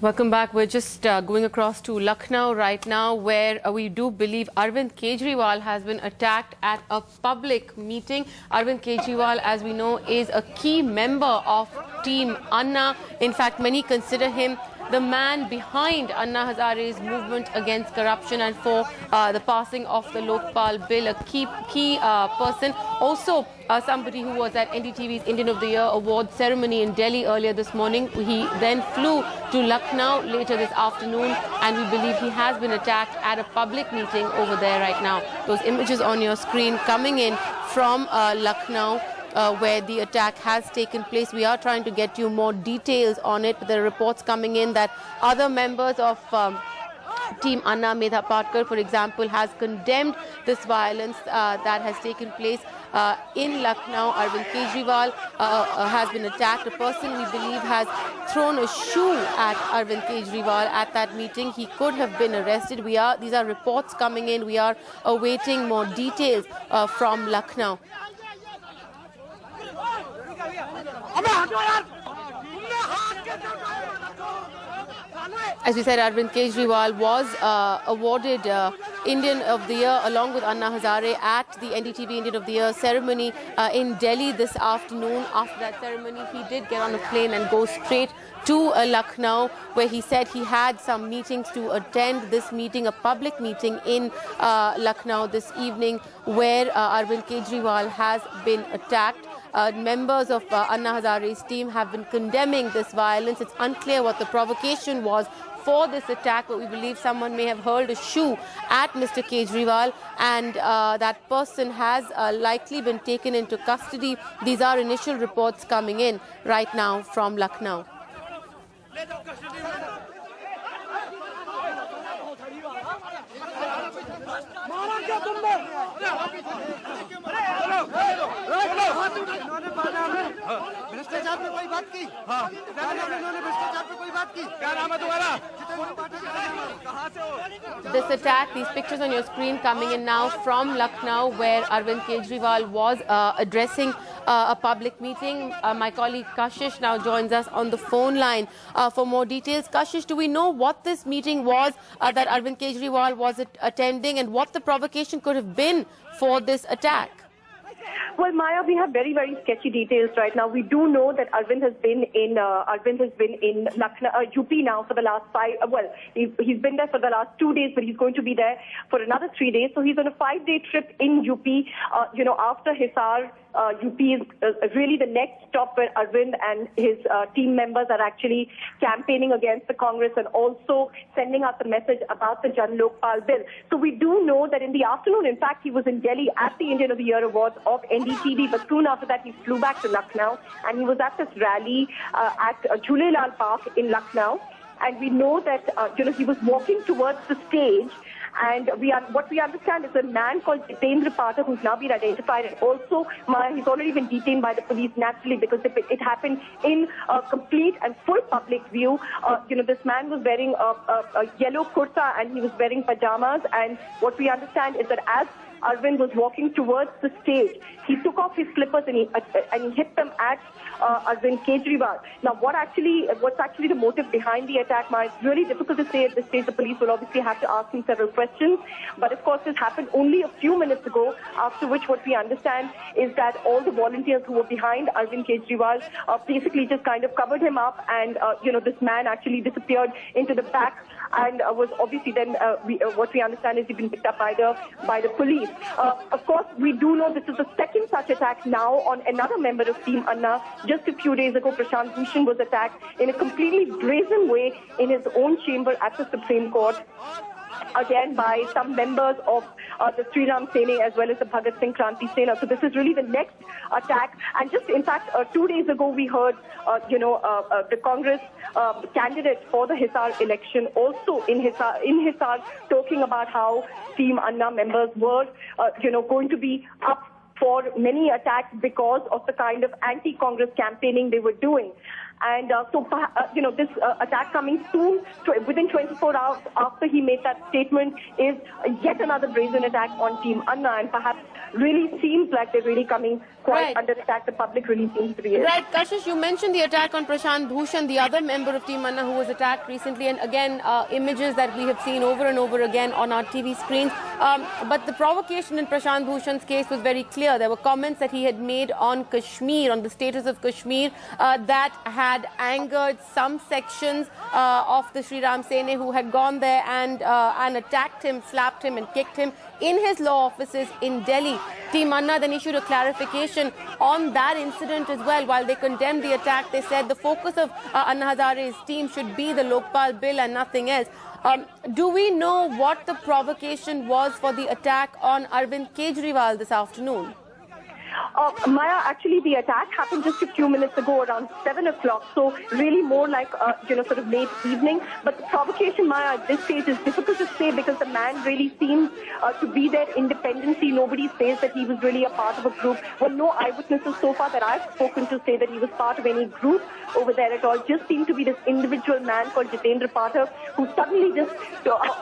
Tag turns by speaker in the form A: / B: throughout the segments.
A: Welcome back. We're just going across to Lucknow right now, where we do believe Arvind Kejriwal has been attacked at a public meeting. Arvind Kejriwal, as we know, is a key member of Team Anna. In fact, many consider him the man behind Anna Hazare's movement against corruption and for the passing of the Lokpal bill, a key person. Also, somebody who was at NDTV's Indian of the Year award ceremony in Delhi earlier this morning. He then flew to Lucknow later this afternoon, and we believe he has been attacked at a public meeting over there right now. Those images on your screen coming in from Lucknow, where the attack has taken place. We are trying to get you more details on it, but there are reports coming in that other members of Team Anna, Medha Patkar, for example, has condemned this violence that has taken place in Lucknow. Arvind Kejriwal has been attacked. A person we believe has thrown a shoe at Arvind Kejriwal at that meeting. He could have been arrested. These are reports coming in. We are awaiting more details from Lucknow. As we said, Arvind Kejriwal was awarded Indian of the Year along with Anna Hazare at the NDTV Indian of the Year ceremony in Delhi this afternoon. After that ceremony, he did get on a plane and go straight to Lucknow, where he said he had some meetings to attend. This meeting, a public meeting in Lucknow this evening, where Arvind Kejriwal has been attacked. Members of Anna Hazare's team have been condemning this violence. It's unclear what the provocation was for this attack, but we believe someone may have hurled a shoe at Mr. Kejriwal, and that person has likely been taken into custody. These are initial reports coming in right now from Lucknow.
B: भ्रष्टाचार पे कोई बात की? इन्होंने भ्रष्टाचार पे कोई बात की? क्या नाम है तुम्हारा? जितेंद्र पाठक कहाँ से हो?
A: This attack, these pictures on your screen coming in now from Lucknow, where Arvind Kejriwal was addressing a public meeting. My colleague Kashish now joins us on the phone line for more details. Kashish, do we know what this meeting was that Arvind Kejriwal was attending, and what the provocation could have been for this attack?
C: Well, Maya, we have very, very sketchy details right now. We do know that Arvind has been in Lucknow, UP now for the last he's been there for the last 2 days, but he's going to be there for another 3 days. So he's on a 5-day trip in UP. After Hisar, UP is really the next stop where Arvind and his team members are actually campaigning against the Congress and also sending out the message about the Jan Lokpal bill. So we do know that in the afternoon, in fact, he was in Delhi at the Indian of the Year Awards of NDTV, but soon after that he flew back to Lucknow, and he was at this rally at Jhulelal Park in Lucknow. And we know that he was walking towards the stage. And what we understand is a man called Jitendra Pathak, who's now been identified, and also he's already been detained by the police, naturally, because it happened in a complete and full public view. This man was wearing a yellow kurta and he was wearing pajamas, and what we understand is that as Arvind was walking towards the stage, he took off his slippers and he hit them at Arvind Kejriwal. Now, what's actually the motive behind the attack? It's really difficult to say at this stage. The police will obviously have to ask him several questions. But of course, this happened only a few minutes ago, after which what we understand is that all the volunteers who were behind Arvind Kejriwal basically just kind of covered him up, and this man actually disappeared into the back and was obviously then what we understand is he's been picked up by the police. Of course, we do know this is the second such attack now on another member of Team Anna. Just a few days ago, Prashant Bhushan was attacked in a completely brazen way in his own chamber at the Supreme Court, again by some members of the Sri Ram Sena as well as the Bhagat Singh Kranti Sena. So this is really the next attack. And just in fact, 2 days ago we heard, the Congress candidate for the Hisar election also in Hisar talking about how Team Anna members were, going to be up for many attacks because of the kind of anti-Congress campaigning they were doing. And this attack coming soon, within 24 hours after he made that statement, is yet another brazen attack on Team Anna, and perhaps really seems like they're really coming quite under attack. The public really seems to be.
A: Right, Kashish, you mentioned the attack on Prashant Bhushan, the other member of Team Anna who was attacked recently, and again, images that we have seen over and over again on our TV screens. But the provocation in Prashant Bhushan's case was very clear. There were comments that he had made on Kashmir, on the status of Kashmir, that had angered some sections of the Sri Ram Sene who had gone there and attacked him, slapped him and kicked him in his law offices in Delhi. Team Anna then issued a clarification on that incident as well. While they condemned the attack, they said the focus of Anna Hazare's team should be the Lokpal bill and nothing else. Do we know what the provocation was for the attack on Arvind Kejriwal this afternoon?
C: Maya, actually the attack happened just a few minutes ago around 7 o'clock, so really more like, sort of late evening. But the provocation, Maya, at this stage is difficult to say because the man really seems to be there independently. Nobody says that he was really a part of a group. Well, no eyewitnesses so far that I've spoken to say that he was part of any group over there at all. Just seemed to be this individual man called Jitendra Pathak who suddenly just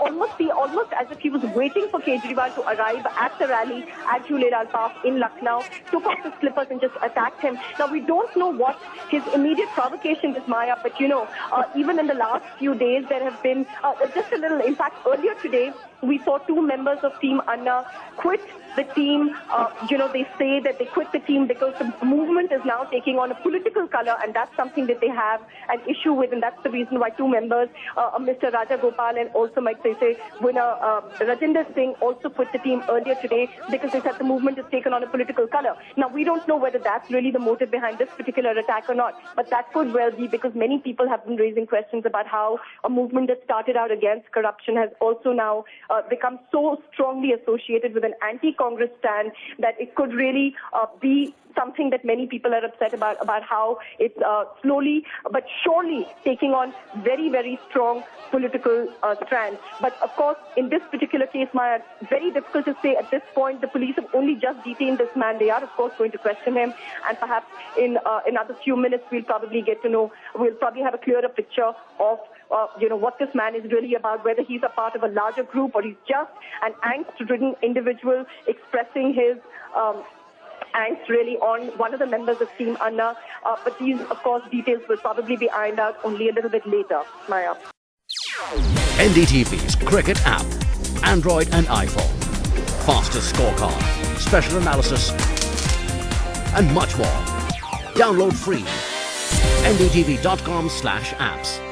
C: almost as if he was waiting for Kejriwal to arrive at the rally at Jhulelal Park in Lucknow, took off his slippers and just attacked him. Now, we don't know what his immediate provocation is, Maya, but even in the last few days, there have been just a little, in fact, earlier today, we saw 2 members of Team Anna quit the team. They say that they quit the team because the movement is now taking on a political color, and that's something that they have an issue with, and that's the reason why 2 members, Mr. Raja Gopal and also might say winner Rajinder Singh, also quit the team earlier today because they said the movement is taken on a political color. Now, we don't know whether that's really the motive behind this particular attack or not, but that could well be because many people have been raising questions about how a movement that started out against corruption has also now become so strongly associated with an anti-Congress stand that it could really be something that many people are upset about how it's slowly but surely taking on very, very strong political strands. But of course, in this particular case, Maya, very difficult to say at this point. The police have only just detained this man. They are, of course, going to question him, and perhaps in another few minutes, we'll probably have a clearer picture of what this man is really about, whether he's a part of a larger group or he's just an angst-ridden individual expressing his angst really on one of the members of Team Anna. But these, of course, details will probably be ironed out only a little bit later, Maya.
D: NDTV's cricket app, Android and iPhone. Fastest scorecard, special analysis, and much more. Download free. NDTV.com/apps.